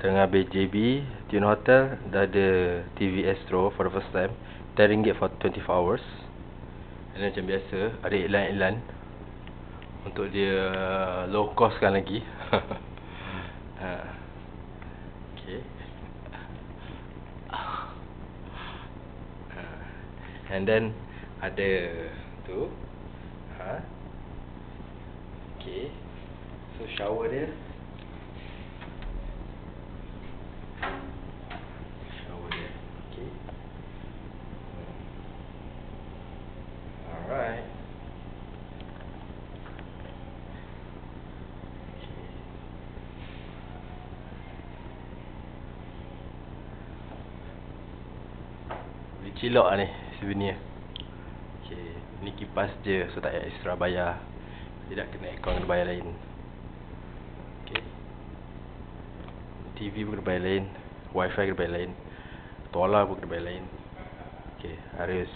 Tengah BJB Tune Hotel dah ada TV Astro for the first time, RM10 for 24 hours. Dan macam biasa ada iklan-iklan untuk dia low cost kan lagi. Okay. And then ada tu. Okay. So shower dia, okay. Alright. Boleh cilok lah ni sebenarnya. Okay, ni kipas je, so tak payah extra bayar. Tidak kena aircon, kena bayar lain. Okay. TV pun kena bayar lain, wifi kena bayar lain, tola pun kena bayar lain. Okay, harus